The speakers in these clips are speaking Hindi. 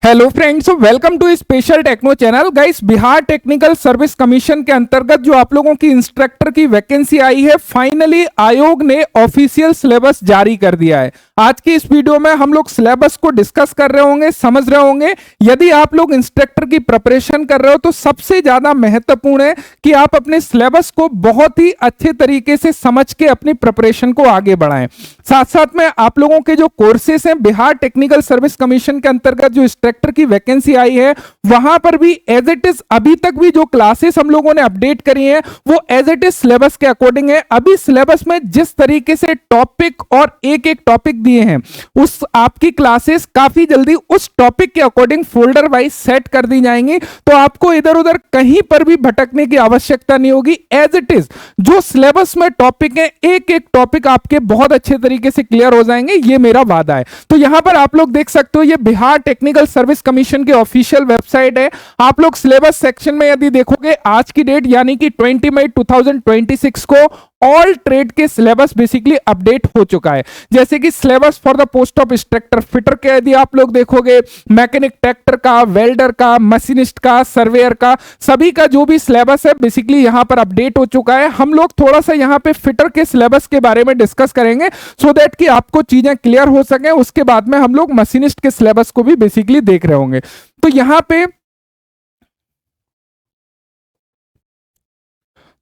Hello friends, welcome to special techno channel. Guys, Bihar technical service commission के अंतर्गत जो आप लोगों की इंस्ट्रक्टर की वैकेंसी आई है, फाइनली आयोग ने ऑफिशियल सिलेबस जारी कर दिया है। आज की इस वीडियो में हम लोग सिलेबस को डिस्कस कर रहे होंगे, समझ रहे होंगे। यदि आप लोग इंस्ट्रक्टर की प्रिपरेशन कर रहे हो तो सबसे ज्यादा महत्वपूर्ण है कि आप अपने सिलेबस को बहुत ही अच्छे तरीके से समझ के अपनी प्रिपरेशन को आगे बढ़ाएं। साथ साथ में आप लोगों के जो कोर्सेस हैं, बिहार टेक्निकल सर्विस कमीशन के अंतर्गत जो इंस्ट्रक्टर की वैकेंसी आई है, वहां पर भी एज इट इज अभी तक भी जो क्लासेस हम लोगों ने अपडेट करी हैं वो एज इट इज सिलेबस के अकॉर्डिंग है। अभी सिलेबस में जिस तरीके से टॉपिक और एक एक टॉपिक दिए हैं, उस आपकी क्लासेस काफी जल्दी उस टॉपिक के अकॉर्डिंग फोल्डर वाइज सेट कर दी जाएंगी, तो आपको इधर उधर कहीं पर भी भटकने की आवश्यकता नहीं होगी। एज इट इज जो सिलेबस में टॉपिक है, एक एक टॉपिक आपके बहुत अच्छे तरीके से क्लियर हो जाएंगे, ये मेरा वादा है। तो यहां पर आप लोग देख सकते हो, ये बिहार टेक्निकल सर्विस कमीशन की ऑफिशियल वेबसाइट है। आप लोग सिलेबस सेक्शन में यदि देखोगे, आज की डेट यानी कि 20 मई 2026 को ऑल ट्रेड के सिलेबस बेसिकली अपडेट हो चुका है। जैसे कि syllabus for the post of instructor fitter के यदि आप लोग देखोगे, मैकेनिक ट्रैक्टर का, वेल्डर का, मशीनिस्ट का, सर्वेयर का, सभी का जो भी सिलेबस है बेसिकली यहां पर अपडेट हो चुका है। हम लोग थोड़ा सा यहां पे फिटर के सिलेबस के बारे में डिस्कस करेंगे सो दैट कि आपको चीजें क्लियर हो सके। उसके बाद में हम लोग मशीनिस्ट के सिलेबस को भी बेसिकली देख रहे होंगे। तो यहां पे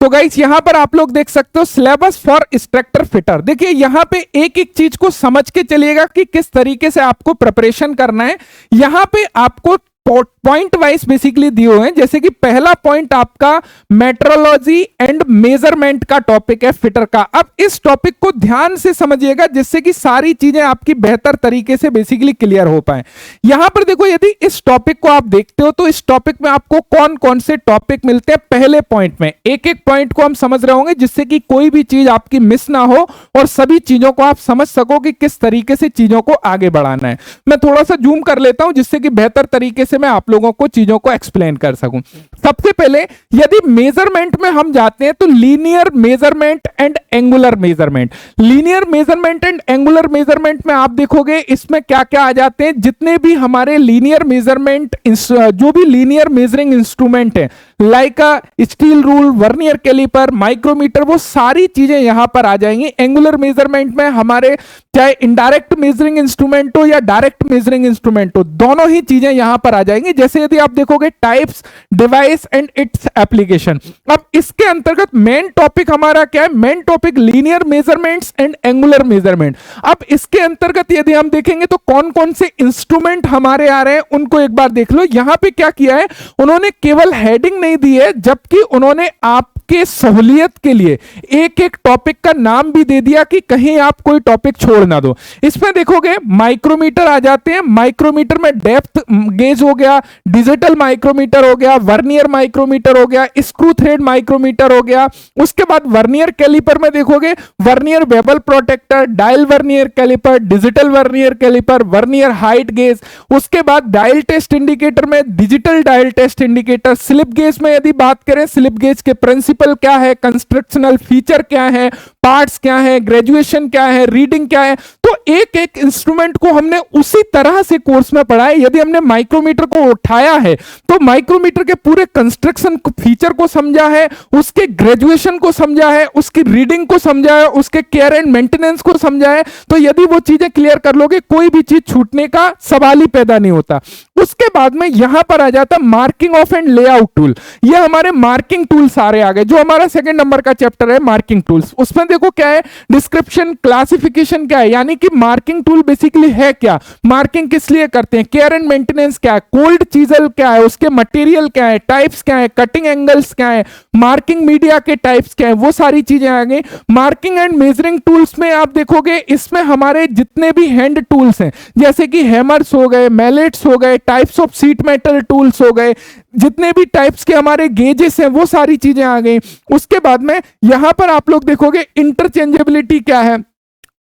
तो गाइस, यहां पर आप लोग देख सकते हो सिलेबस फॉर इंस्ट्रक्टर फिटर। देखिए यहां पे एक एक चीज को समझ के चलिएगा कि किस तरीके से आपको प्रिपरेशन करना है। यहां पे आपको पॉइंट वाइज बेसिकली दिए हुए हैं। जैसे कि पहला पॉइंट आपका मेट्रोलॉजी एंड मेजरमेंट का टॉपिक है फिटर का। अब इस टॉपिक को ध्यान से समझिएगा जिससे कि सारी चीजें आपकी बेहतर तरीके से बेसिकली क्लियर हो पाए। यहां पर देखो, यदि इस टॉपिक को आप देखते हो तो इस टॉपिक में आपको कौन कौन से टॉपिक मिलते हैं। पहले पॉइंट में एक एक पॉइंट को हम समझ रहे होंगे जिससे कि कोई भी चीज आपकी मिस ना हो और सभी चीजों को आप समझ सको कि किस तरीके से चीजों को आगे बढ़ाना है। मैं थोड़ा सा जूम कर लेता हूं जिससे कि बेहतर तरीके से मैं आप लोगों को चीजों को एक्सप्लेन कर सकूं। सबसे पहले यदि मेजरमेंट में हम जाते हैं तो linear measurement and angular measurement. Linear measurement and angular measurement में आप देखोगे इसमें क्या क्या आ जाते हैं। जितने भी हमारे लीनियर मेजरमेंट, जो भी लीनियर मेजरिंग इंस्ट्रूमेंट है, like steel rule, vernier caliper, micrometer, वो सारी चीजें यहां पर आ जाएंगी। एंगुलर मेजरमेंट में हमारे चाहे इनडायरेक्ट मेजरिंग इंस्ट्रूमेंट हो या डायरेक्ट मेजरिंग इंस्ट्रूमेंट हो, दोनों ही चीजें यहां पर आ जाएंगी। जैसे यदि आप देखोगे types, device and its application. अब इसके अंतर्गत मेन टॉपिक हमारा क्या है? Main topic linear measurements and angular measurement. अब इसके अंतर्गत यदि हम देखेंगे तो कौन कौन से इंस्ट्रूमेंट हमारे आ रहे हैं उनको एक बार देख लो। यहां पे क्या किया है, उन्होंने केवल हेडिंग नहीं दी है, जबकि उन्होंने आपके सहूलियत के लिए एक एक टॉपिक का नाम भी दे दिया कि कहीं आप कोई टॉपिक छोड़ ना दो। इसमें देखोगे माइक्रोमीटर आ जाते हैं। माइक्रोमीटर में डेप्थ गेज हो गया, डिजिटल माइक्रोमीटर हो गया, वर्नियर माइक्रोमीटर हो गया, स्क्रू थ्रेड माइक्रोमीटर हो गया। उसके बाद वर्नियर कैलिपर में देखोगे vernier bevel protractor, dial vernier caliper, digital vernier caliper, vernier height gauge. उसके बाद डायल टेस्ट इंडिकेटर में digital dial test indicator. Slip gauge में यदि बात करें, स्लिप गेज के प्रिंसिपल क्या है, कंस्ट्रक्शनल फीचर क्या है, पार्ट्स क्या है, ग्रेजुएशन क्या है, रीडिंग क्या है। तो एक एक इंस्ट्रूमेंट को हमने उसी तरह से कोर्स में पढ़ा है। यदि हमने माइक्रोमीटर को उठाया है तो माइक्रोमीटर के पूरे कंस्ट्रक्शन फीचर को समझा है, उसके ग्रेजुएशन को समझा है, उसकी रीडिंग को समझा है, उसके केयर एंड मेंटेनेंस को समझा है। तो यदि वो चीजें क्लियर कर लोगे, कोई भी चीज छूटने का सवाल ही पैदा नहीं होता। उसके बाद में यहां पर आ जाता marking of and layout tool. ये हमारे मार्किंग टूल सारे आ गए। जो हमारा सेकंड नंबर का चैप्टर है मार्किंग टूल्स, उसमें देखो क्या है, डिस्क्रिप्शन, क्लासिफिकेशन क्या है, यानी कि मार्किंग टूल बेसिकली है क्या, मार्किंग किस लिए करते हैं, केयर एंड मेंटेनेंस क्या है, कोल्ड चीजल क्या है, उसके मटेरियल क्या है, टाइप्स क्या है, कटिंग एंगल्स क्या है, मार्किंग मीडिया के टाइप्स क्या है, वो सारी चीजें आ गई। मार्किंग एंड मेजरिंग टूल्स में आप देखोगे इसमें हमारे जितने भी हैंड टूल्स हैं, जैसे कि हैमर्स हो गए, मैलेट्स हो गए, types of seat metal tools हो गए, जितने भी टाइप्स के हमारे गेजेस हैं, वो सारी चीजें आ गई। उसके बाद में यहां पर आप लोग देखोगे इंटरचेंजेबिलिटी क्या है,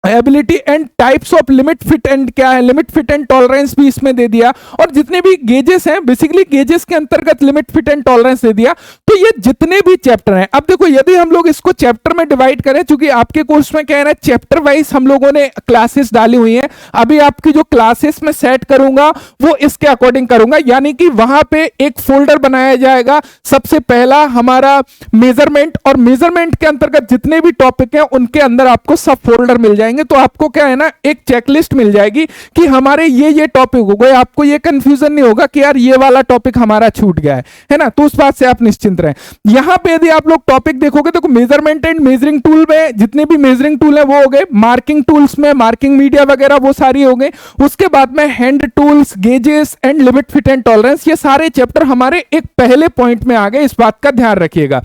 ability and types of limit fit and क्या है, लिमिट फिट एंड टॉलरेंस भी इसमें दे दिया। और जितने भी गेजेस हैं बेसिकली गेजेस के अंतर्गत लिमिट फिट एंड टॉलरेंस दे दिया। तो ये जितने भी चैप्टर हैं, अब देखो यदि हम लोग इसको चैप्टर में डिवाइड करें, क्योंकि आपके कोर्स में क्या है ना, चैप्टर वाइज हम लोगों ने क्लासेस डाली हुई हैं। अभी आपकी जो क्लासेस में सेट करूंगा वो इसके अकॉर्डिंग करूंगा, यानी कि वहां पे एक फोल्डर बनाया जाएगा। सबसे पहला हमारा मेजरमेंट, और मेजरमेंट के अंतर्गत जितने भी टॉपिक हैं उनके अंदर आपको सब फोल्डर मिल जाएंगे। तो आपको क्या है ना, एक चेकलिस्ट मिल जाएगी कि हमारे ये टॉपिक हो गए। आपको ये कंफ्यूजन नहीं होगा कि यार ये वाला टॉपिक हमारा छूट गया है ना। तो उस बात से आप निश्चिंत रहें। यहां पे यदि आप लोग टॉपिक देखोगे तो मेजरमेंट एंड मेजरिंग टूल में जितने भी मेजरिंग टूल है वो हो गए, मार्किंग टूल्स में मार्किंग मीडिया वगैरह वो सारी हो गई। उसके बाद में hand tools, gauges and limit, fit and tolerance, ये सारे चैप्टर हमारे एक पहले पॉइंट में आ गए। इस बात का ध्यान रखिएगा।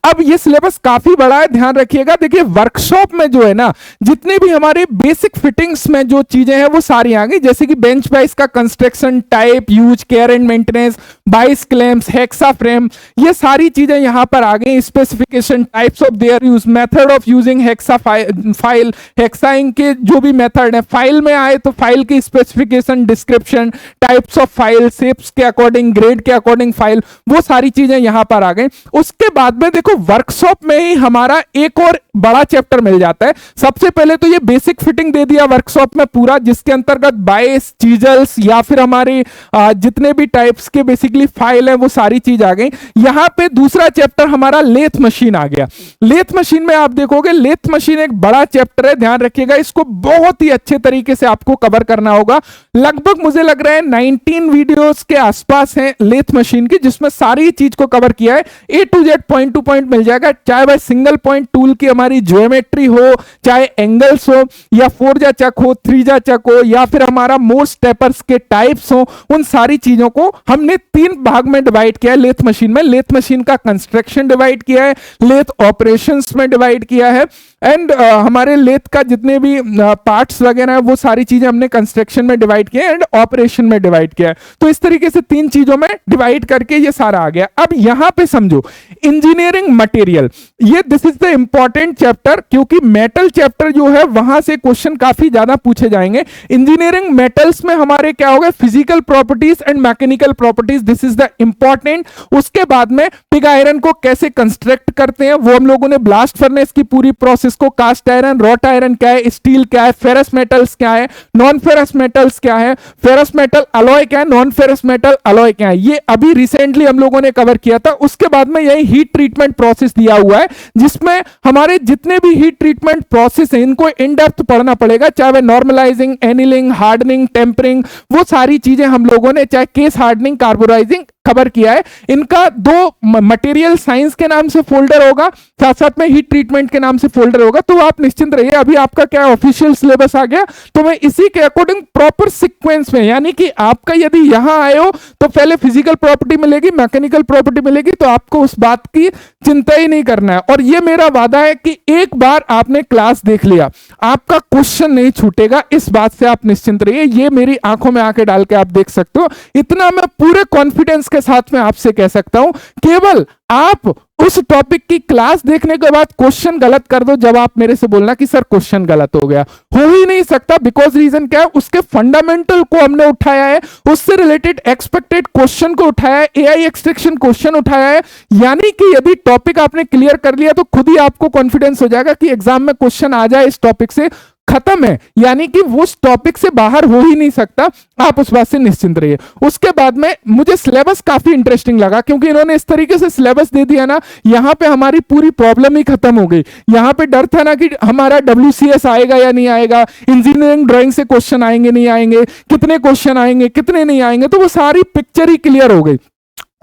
अब ये सिलेबस काफी बड़ा है, ध्यान रखिएगा। देखिए वर्कशॉप में जो है ना, जितने भी हमारे बेसिक फिटिंग्स में जो चीजें हैं वो सारी आ गई, जैसे कि बेंच बाइस का construction, type, use, care and maintenance, vice clamps, hexa frame, ये सारी चीजें यहां पर आ गई। Specification, types of their use, method of using hexa file, हेक्साइंग के जो भी मेथड है, फाइल में आए तो फाइल की specification, description, types of file, shapes के अकॉर्डिंग, ग्रेड के अकॉर्डिंग फाइल, वो सारी चीजें यहां पर आ गई। उसके बाद में देखो वर्कशॉप में ही हमारा एक और बड़ा चैप्टर मिल जाता है। सबसे पहले तो ये बेसिक फिटिंग दे दिया वर्कशॉप में पूरा, जिसके अंतर्गत बाइस, चीजल्स या फिर हमारे जितने भी टाइप्स के बेसिकली फाइल है वो सारी चीज आ गई। यहां पे दूसरा चैप्टर हमारा लेथ मशीन आ गया। लेथ मशीन में आप देखोगे, लेथ मशीन एक बड़ा चैप्टर है, ध्यान रखिएगा। इसको बहुत ही अच्छे तरीके से आपको कवर करना होगा। लगभग मुझे लग रहा है 19 वीडियोस के आसपास हैं लेथ मशीन की, जिसमें सारी चीज को कवर किया है। A to Z point to point मिल जाएगा, चाहे वह सिंगल पॉइंट टूल की हमारी ज्योमेट्री हो, चाहे एंगल्स हो, या 4 चक हो, 3 चक हो, या फिर हमारा मोर स्टेपर्स के टाइप्स हो, उन सारी चीजों को हमने 3 भाग में डिवाइड किया है लेथ मशीन में। लेथ मशीन का कंस्ट्रक्शन डिवाइड किया है, लेथ ऑपरेशंस में डिवाइड किया है, एंड हमारे लेथ का जितने भी पार्ट्स वगैरह है वो सारी चीजें हमने कंस्ट्रक्शन में डिवाइड किया है एंड ऑपरेशन में डिवाइड किया है। तो इस तरीके से 3 चीजों में डिवाइड करके ये सारा आ गया। अब यहां पे समझो इंजीनियरिंग मटेरियल, ये this is the important chapter, क्योंकि मेटल चैप्टर जो है वहां से क्वेश्चन काफी ज्यादा पूछे जाएंगे। इंजीनियरिंग मेटल्स में हमारे क्या होगा, physical properties and mechanical properties, this is the important. उसके बाद में पिग आयरन को कैसे कंस्ट्रक्ट करते हैं वो हम लोगों ने, ब्लास्ट फर्नेस की पूरी प्रोसेस को, कास्ट आयरन, रॉट आयरन क्या है, स्टील क्या है, फेरस मेटल्स क्या है, नॉन फेरस मेटल्स क्या है, फेरस मेटल अलॉय क्या है, नॉन फेरस मेटल अलॉय क्या है, ये अभी रिसेंटली हम लोगों ने कवर किया था। उसके बाद में यही हीट ट्रीटमेंट प्रोसेस दिया हुआ है, जिसमें हमारे जितने भी हीट ट्रीटमेंट प्रोसेस है इनको इन डेप्थ पढ़ना पड़ेगा, चाहे वह नॉर्मलाइजिंग, एनिलिंग, हार्डनिंग, टेम्परिंग, वो सारी चीजें हम लोगों ने, चाहे केस हार्डनिंग, कार्बोराइजिंग कवर किया है। इनका 2 मटेरियल साइंस के नाम से फोल्डर होगा, साथ साथ में हीट ट्रीटमेंट के नाम से फोल्डर होगा। तो आप निश्चिंत रहिए, अभी आपका क्या ऑफिशियल सिलेबस आ गया, तो मैं इसी के अकॉर्डिंग प्रॉपर सीक्वेंस में, यानी कि आपका यदि यहां आए हो तो पहले फिजिकल प्रॉपर्टी मिलेगी, मैकेनिकल प्रॉपर्टी मिलेगी, तो आपको उस बात की चिंता ही नहीं करना है। और ये मेरा वादा है कि एक बार आपने क्लास देख लिया, आपका क्वेश्चन नहीं छूटेगा, इस बात से आप निश्चिंत रहिए। ये मेरी आंखों में आंखें डाल के आप देख सकते हो, इतना मैं पूरे कॉन्फिडेंस के साथ में आपसे कह सकता हूं। केवल आप उस टॉपिक की क्लास देखने के बाद क्वेश्चन गलत कर दो, जब आप मेरे से बोलना कि सर क्वेश्चन गलत हो गया, हो ही नहीं सकता। बिकॉज रीजन क्या है, उसके फंडामेंटल को हमने उठाया है, उससे रिलेटेड एक्सपेक्टेड क्वेश्चन को उठाया है, एआई एक्सट्रैक्शन क्वेश्चन उठाया है। यानी कि यदि टॉपिक आपने क्लियर कर लिया तो खुद ही आपको कॉन्फिडेंस हो जाएगा कि एग्जाम में क्वेश्चन आ जाए इस टॉपिक से, खत्म है, यानी कि वो उस टॉपिक से बाहर हो ही नहीं सकता। आप उस बात से निश्चिंत रहिए। उसके बाद में मुझे सिलेबस काफी इंटरेस्टिंग लगा, क्योंकि इन्होंने इस तरीके से सिलेबस दे दिया ना, यहां पे हमारी पूरी प्रॉब्लम ही खत्म हो गई। यहां पे डर था ना कि हमारा WCS आएगा या नहीं आएगा, इंजीनियरिंग ड्राइंग से क्वेश्चन आएंगे नहीं आएंगे, कितने क्वेश्चन आएंगे कितने नहीं आएंगे, तो वो सारी पिक्चर ही क्लियर हो गई।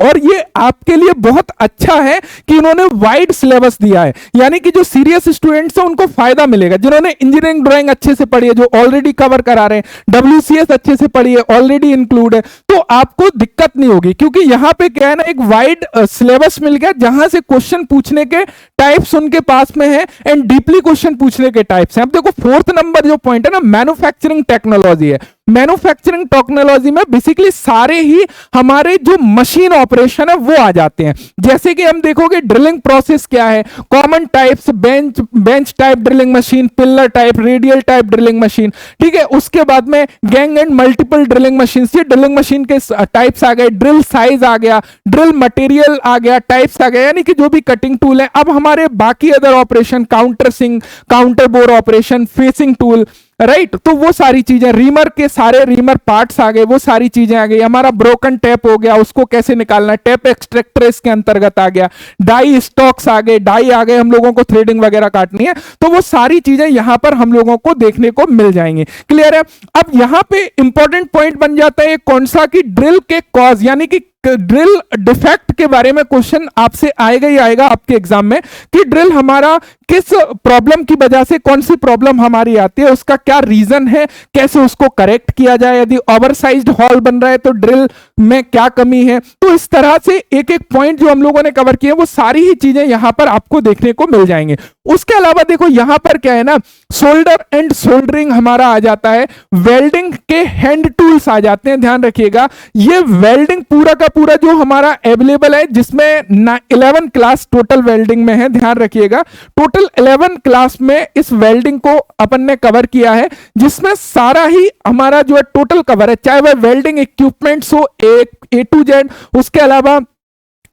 और ये आपके लिए बहुत अच्छा है कि इन्होंने वाइड सिलेबस दिया है, यानी कि जो सीरियस स्टूडेंट्स हैं उनको फायदा मिलेगा। जिन्होंने इंजीनियरिंग ड्राइंग अच्छे से पढ़ी है, जो ऑलरेडी कवर करा रहे हैं, WCS अच्छे से पढ़ी है, ऑलरेडी इंक्लूड है, तो आपको दिक्कत नहीं होगी। क्योंकि यहां पे क्या है ना, एक वाइड सिलेबस मिल गया, जहां से क्वेश्चन पूछने के टाइप्स उनके पास में है एंड डीपली क्वेश्चन पूछने के टाइप्स हैं। अब देखो 4th नंबर जो पॉइंट है ना, मैन्युफैक्चरिंग टेक्नोलॉजी है। मैन्युफैक्चरिंग टेक्नोलॉजी में बेसिकली सारे ही हमारे जो मशीन ऑपरेशन है वो आ जाते हैं। जैसे कि हम देखोगे ड्रिलिंग प्रोसेस क्या है, common types, bench type drilling machine, pillar type, radial type drilling machine, ठीक है। उसके बाद में gang and multiple drilling machine, ये ड्रिलिंग मशीन के टाइप्स आ गए, ड्रिल साइज आ गया, ड्रिल मटेरियल आ गया, टाइप्स आ गया, यानी कि जो भी कटिंग टूल है। अब हमारे बाकी other operation, countersink, counterbore operation, facing tool, right, तो वो सारी चीजें, रीमर के सारे रीमर पार्ट्स आ गए, वो सारी चीजें आ गई। हमारा ब्रोकन टेप हो गया, उसको कैसे निकालना है, टेप एक्सट्रैक्टर इसके अंतर्गत आ गया, डाई स्टॉक्स आ गए, डाई आ गए, हम लोगों को थ्रेडिंग वगैरह काटनी है, तो वो सारी चीजें यहां पर हम लोगों को देखने को मिल जाएंगी। क्लियर है। अब यहां पे इंपॉर्टेंट पॉइंट बन जाता है कौन सा, कि ड्रिल के कॉज, यानी कि ड्रिल डिफेक्ट के बारे में क्वेश्चन आपसे आएगा ही आएगा आपके एग्जाम में, कि ड्रिल हमारा किस प्रॉब्लम की वजह से, कौन सी प्रॉब्लम हमारी आती है, उसका क्या रीजन है, कैसे उसको करेक्ट किया जाए, यदि ओवरसाइज्ड हॉल बन रहा है तो ड्रिल में क्या कमी है। तो इस तरह से एक एक पॉइंट जो हम लोगों ने कवर किए वो सारी ही चीजें यहां पर आपको देखने को मिल जाएंगे। उसके अलावा देखो यहां पर क्या है ना, सोल्डर एंड सोल्डरिंग हमारा आ जाता है, वेल्डिंग के हैंड टूल्स आ जाते हैं। ध्यान रखिएगा ये वेल्डिंग पूरा का पूरा जो हमारा अवेलेबल है, जिसमें 11 क्लास टोटल वेल्डिंग में है। ध्यान रखिएगा टोटल 11 क्लास में इस वेल्डिंग को अपन ने कवर किया है, जिसमें सारा ही हमारा जो है टोटल कवर है, चाहे वह वेल्डिंग इक्विपमेंट्स हो ए टू जेड, उसके अलावा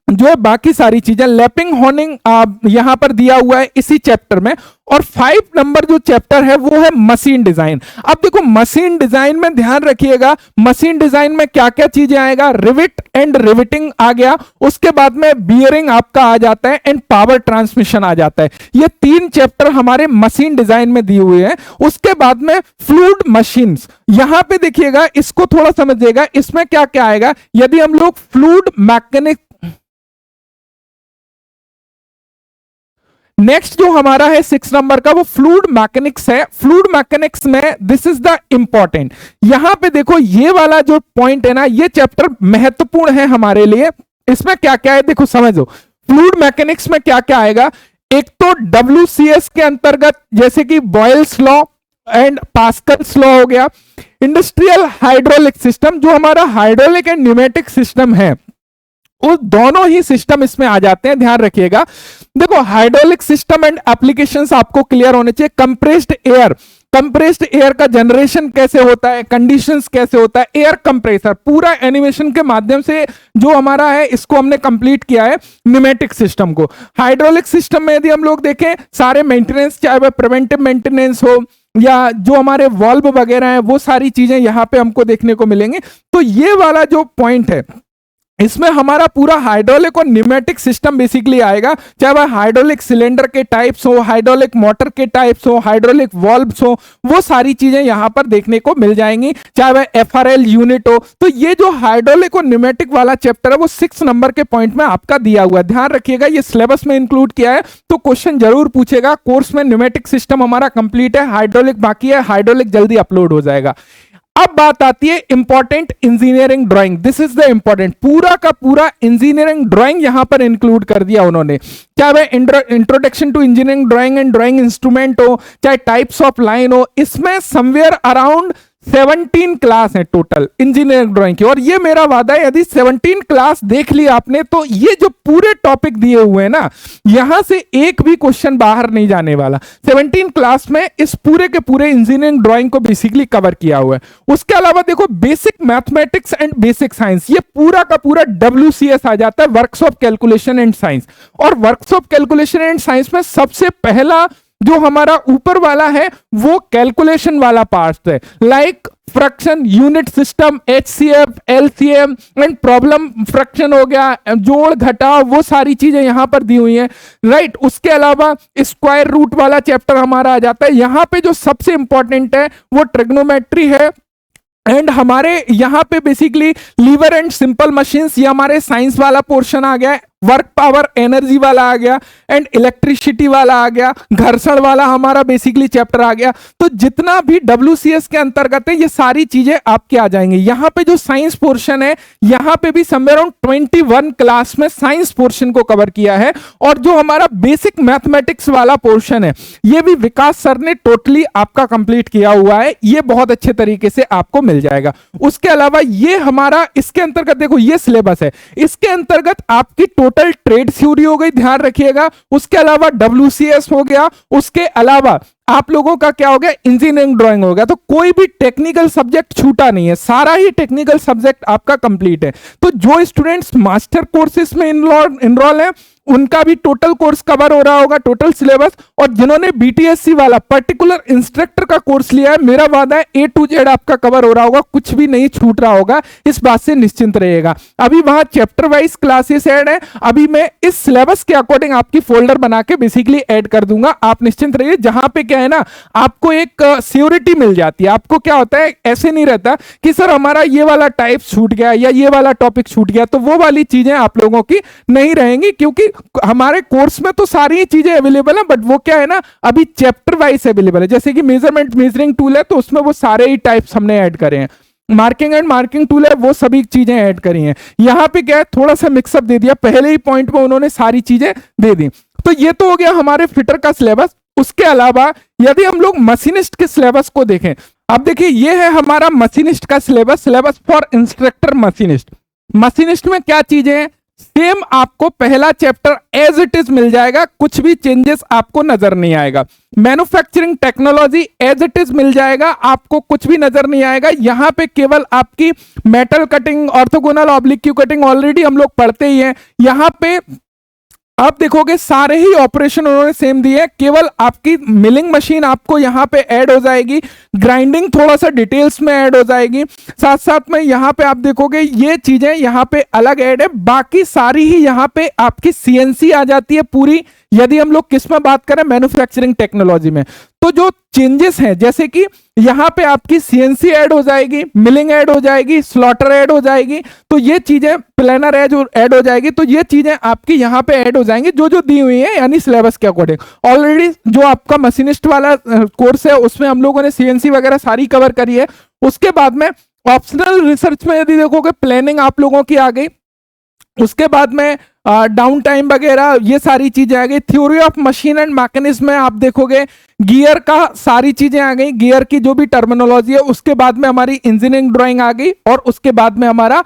जो है बाकी सारी चीजें, लैपिंग होनिंग यहां पर दिया हुआ है इसी चैप्टर में। और 5 नंबर जो चैप्टर है वो है मशीन डिजाइन। अब देखो मशीन डिजाइन में ध्यान रखिएगा, मशीन डिजाइन में क्या क्या चीजें आएगा, रिविट एंड रिविटिंग आ गया, उसके बाद में बियरिंग आपका आ जाता है, एंड पावर ट्रांसमिशन आ जाता है। ये 3 चैप्टर हमारे मशीन डिजाइन में दिए हुए हैं। उसके बाद में फ्लूइड मशीन्स, यहां पे देखिएगा, इसको थोड़ा समझिएगा, इसमें क्या क्या आएगा। यदि हम लोग फ्लूइड मैकेनिक, नेक्स्ट जो हमारा है 6 नंबर का वो फ्लूइड मैकेनिक्स है। फ्लूइड मैकेनिक्स में दिस इज द इंपॉर्टेंट, यहां पे देखो ये वाला जो पॉइंट है ना, ये चैप्टर महत्वपूर्ण है हमारे लिए। इसमें क्या क्या है देखो समझो, फ्लूइड मैकेनिक्स में क्या क्या आएगा। एक तो WCS के अंतर्गत जैसे कि Boyle's law and Pascal's law हो गया, इंडस्ट्रियल हाइड्रोलिक सिस्टम, जो हमारा हाइड्रोलिक एंड न्यूमेटिक सिस्टम है, वो दोनों ही सिस्टम इसमें आ जाते हैं। ध्यान रखिएगा देखो हाइड्रोलिक सिस्टम एंड एप्लीकेशंस आपको क्लियर होने चाहिए। कंप्रेस्ड एयर, कंप्रेस्ड एयर का जनरेशन कैसे होता है, कंडीशंस कैसे होता है, एयर कंप्रेसर, पूरा एनिमेशन के माध्यम से जो हमारा है इसको हमने कंप्लीट किया है न्यूमेटिक सिस्टम को। हाइड्रोलिक सिस्टम में यदि हम लोग देखें सारे मेंटेनेंस, चाहे वह प्रिवेंटिव मेंटेनेंस हो या जो हमारे वॉल्व वगैरह है, वो सारी चीजें यहां पे हमको देखने को मिलेंगी। तो ये वाला जो पॉइंट है इसमें हमारा पूरा हाइड्रोलिक और न्यूमेटिक सिस्टम बेसिकली आएगा, चाहे वह हाइड्रोलिक सिलेंडर के टाइप्स हो, हाइड्रोलिक मोटर के टाइप्स हो, हाइड्रोलिक वॉल्व्स हो, वो सारी चीजें यहां पर देखने को मिल जाएंगी, चाहे वह FRL यूनिट हो। तो ये जो हाइड्रोलिक और न्यूमेटिक वाला चैप्टर है वो 6 नंबर के पॉइंट में आपका दिया हुआ है। ध्यान रखिएगा ये सिलेबस में इंक्लूड किया है, तो क्वेश्चन जरूर पूछेगा। कोर्स में न्यूमेटिक सिस्टम हमारा कंप्लीट है, हाइड्रोलिक बाकी है, हाइड्रोलिक जल्दी अपलोड हो जाएगा। अब बात आती है important engineering drawing, this is the important, पूरा का पूरा इंजीनियरिंग ड्राइंग यहां पर इंक्लूड कर दिया उन्होंने, चाहे वह introduction to engineering drawing and drawing instrument हो, चाहे टाइप्स ऑफ लाइन हो, इसमें समवेयर अराउंड 17 क्लास है टोटल इंजीनियरिंग ड्राइंग की। और ये मेरा वादा है यदि 17 क्लास देख ली आपने तो ये जो पूरे टॉपिक दिए हुए हैं ना, यहां से एक भी क्वेश्चन बाहर नहीं जाने वाला। 17 क्लास में इस पूरे के पूरे इंजीनियरिंग ड्राइंग को बेसिकली कवर किया हुआ है। उसके अलावा देखो basic mathematics and basic science, ये पूरा का पूरा WCS आ जाता है, works of calculation and science. और works of calculation and science में सबसे पहला जो हमारा ऊपर वाला है वो कैलकुलेशन वाला पार्ट है, like fraction, unit system, HCF, LCM and problem fraction हो गया, जोड़ घटाव, वो सारी चीजें यहां पर दी हुई हैं, राइट। उसके अलावा स्क्वायर रूट वाला चैप्टर हमारा आ जाता है। यहां पे जो सबसे इंपॉर्टेंट है वो ट्रिग्नोमेट्री है, एंड हमारे यहां पे basically lever and simple machines, ये हमारे साइंस वाला पोर्शन आ गया है। वर्क पावर एनर्जी वाला आ गया, एंड इलेक्ट्रिसिटी वाला आ गया, घर्षण वाला हमारा बेसिकली चैप्टर आ गया। तो जितना भी WCS के अंतर्गत है ये सारी चीजें आपके आ जाएंगी। यहां पे जो साइंस पोर्शन है, यहां पे भी समवेयर अराउंड 21 क्लास में साइंस पोर्शन को कवर किया है। और जो हमारा बेसिक मैथमेटिक्स वाला पोर्शन है ये भी विकास सर ने टोटली आपका कंप्लीट किया हुआ है, ये बहुत अच्छे तरीके से आपको मिल जाएगा। उसके अलावा ये हमारा इसके अंतर्गत देखो ये सिलेबस है, इसके अंतर्गत आपकी टोटल ट्रेड थ्योरी हो गई, ध्यान रखिएगा। उसके अलावा WCS हो गया, उसके अलावा आप लोगों का क्या हो गया, इंजीनियरिंग ड्राइंग हो गया। तो कोई भी टेक्निकल सब्जेक्ट छूटा नहीं है, सारा ही टेक्निकल सब्जेक्ट आपका कंप्लीट है। तो जो स्टूडेंट्स मास्टर कोर्सेज में इनरोल है उनका भी टोटल कोर्स कवर हो रहा होगा, टोटल सिलेबस। और जिन्होंने BTSC वाला पर्टिकुलर इंस्ट्रक्टर का कोर्स लिया है, मेरा वादा है A to Z आपका कवर हो रहा होगा, कुछ भी नहीं छूट रहा होगा, इस बात से निश्चिंत रहिएगा। अभी वहां चैप्टर वाइज क्लासेस ऐड है, अभी मैं इस सिलेबस के अकॉर्डिंग आपकी फोल्डर बना के बेसिकली ऐड कर दूंगा, आप निश्चिंत रहिए। जहां पे क्या है ना, आपको एक सिक्योरिटी मिल जाती है। आपको क्या होता है, ऐसे नहीं रहता कि सर हमारा ये वाला टाइप छूट गया या ये वाला टॉपिक छूट गया, तो वो वाली चीजें आप लोगों की नहीं रहेंगी, क्योंकि हमारे कोर्स में तो सारी ही चीजें अवेलेबल है, बट वो क्या है ना अभी चैप्टर वाइज अवेलेबल है। जैसे कि मेजरिंग टूल है तो उसमें वो सारे ही टाइप्स हमने ऐड करे हैं, मार्किंग एंड मार्किंग टूल है वो सभी चीजें ऐड करी हैं। यहां पे क्या है, थोड़ा सा मिक्सअप दे दिया, पहले ही पॉइंट में उन्होंने सारी चीजें दे दी। तो ये तो हो गया हमारे फिटर का सिलेबस। उसके अलावा यदि हम लोग मशीनिस्ट के सिलेबस को देखें, अब देखिए ये है हमारा मशीनिस्ट का syllabus for instructor machinist. Machinist में क्या चीजें हैं, सेम आपको पहला चैप्टर एज इट इज मिल जाएगा, कुछ भी चेंजेस आपको नजर नहीं आएगा। Manufacturing technology as it is मिल जाएगा, आपको कुछ भी नजर नहीं आएगा। यहां पे केवल आपकी metal cutting, orthogonal oblique Q cutting already हम लोग पढ़ते ही हैं। यहां पे आप देखोगे सारे ही ऑपरेशन उन्होंने सेम दिए, केवल आपकी मिलिंग मशीन आपको यहां पे ऐड हो जाएगी, ग्राइंडिंग थोड़ा सा डिटेल्स में ऐड हो जाएगी। साथ साथ में यहां पे आप देखोगे ये चीजें यहां पे अलग ऐड है, बाकी सारी ही यहां पे आपकी CNC आ जाती है पूरी। यदि हम लोग किस में बात करें, मैन्युफैक्चरिंग टेक्नोलॉजी में, तो जो चेंजेस हैं जैसे कि यहां पे आपकी CNC ऐड हो जाएगी, मिलिंग ऐड हो जाएगी, स्लॉटर ऐड हो जाएगी, तो ये चीजें प्लानर ऐड हो जाएगी। तो ये चीजें आपकी यहां पे ऐड हो जाएंगी जो जो दी हुई है, यानी सिलेबस के अकॉर्डिंग। ऑलरेडी जो आपका मशीनिस्ट वाला कोर्स है उसमें हम लोगों ने CNC वगैरह सारी कवर करी है। उसके बाद में ऑप्शनल रिसर्च में यदि देखोगे प्लानिंग आप लोगों की आ गई, उसके बाद में डाउन टाइम वगैरह ये सारी चीजें आ गई। Theory of machine and mechanism में आप देखोगे गियर का सारी चीजें आ गई, गियर की जो भी टर्मिनोलॉजी है। उसके बाद में हमारी इंजीनियरिंग ड्राइंग आ गई और उसके बाद में हमारा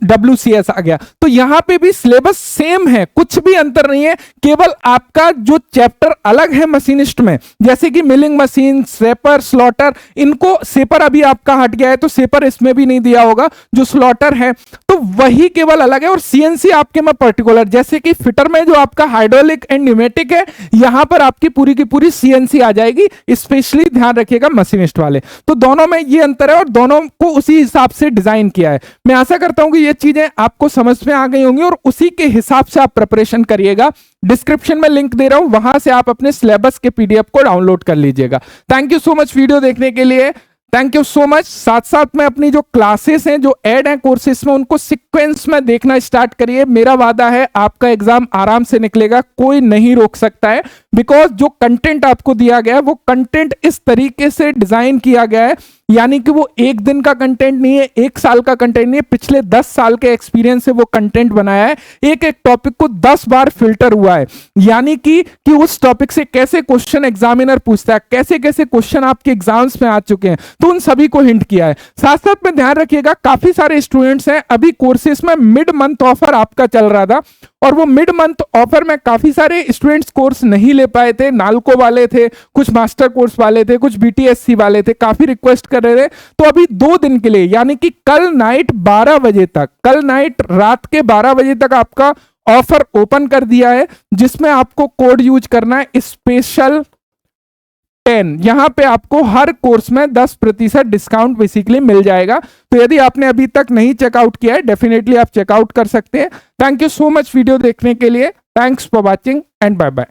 WCS आ गया। तो यहां पे भी सिलेबस सेम है, कुछ भी अंतर नहीं है, केवल आपका जो चैप्टर अलग है मशीनिस्ट में, जैसे कि मिलिंग मशीन, सेपर, स्लॉटर, इनको सेपर अभी आपका हट गया है तो सेपर इसमें भी नहीं दिया होगा, जो स्लॉटर है तो वही केवल अलग है। और CNC आपके में पर्टिकुलर, जैसे कि फिटर में जो आपका हाइड्रोलिक एंड न्यूमेटिक है, यहां पर आपकी पूरी की पूरी CNC आ जाएगी। स्पेशली ध्यान रखिएगा मशीनिस्ट वाले, तो दोनों में ये अंतर है और दोनों को उसी हिसाब से डिजाइन किया है। मैं आशा करता हूं कि ये चीजें आपको समझ में आ गई होंगी और उसी के हिसाब से आप प्रिपरेशन करिएगा। डिस्क्रिप्शन में लिंक दे रहा हूं, वहां से आप अपने सिलेबस के PDF को डाउनलोड कर लीजिएगा। Thank you so much video देखने के लिए, थैंक यू सो मच। साथ साथ में अपनी जो क्लासेस हैं, जो ऐड हैं कोर्सेस में, उनको सीक्वेंस में देखना स्टार्ट करिए। मेरा वादा है आपका एग्जाम आराम से निकलेगा, कोई नहीं रोक सकता है, बिकॉज जो कंटेंट आपको दिया गया है वो कंटेंट इस तरीके से डिजाइन किया गया है, यानी कि वो एक दिन का कंटेंट नहीं है, एक साल का कंटेंट नहीं है, पिछले 10 साल के एक्सपीरियंस से वो कंटेंट बनाया है। एक एक टॉपिक को 10 बार फिल्टर हुआ है, यानी कि उस टॉपिक से कैसे क्वेश्चन एग्जामिनर पूछता है, कैसे कैसे क्वेश्चन आपके एग्जाम्स में आ चुके हैं, तो उन सभी को हिंट किया है। साथ साथ में ध्यान रखिएगा काफी सारे स्टूडेंट्स हैं, अभी कोर्सेस में मिड मंथ ऑफर आपका चल रहा था और वो मिड मंथ ऑफर में काफी सारे स्टूडेंट्स कोर्स नहीं ले पाए थे। नालको वाले थे, कुछ मास्टर कोर्स वाले थे, कुछ BTSC वाले थे, काफी रिक्वेस्ट कर रहे थे। तो अभी 2 दिन के लिए, यानी कि कल नाइट 12 बजे तक, कल नाइट रात के 12 बजे तक आपका ऑफर ओपन कर दिया है, जिसमें आपको कोड यूज करना है स्पेशल 10। यहां पे आपको हर कोर्स में 10% डिस्काउंट बेसिकली मिल जाएगा। तो यदि आपने अभी तक नहीं चेकआउट किया है, डेफिनेटली आप चेकआउट कर सकते हैं। Thank you so much video देखने के लिए, thanks for watching and bye bye.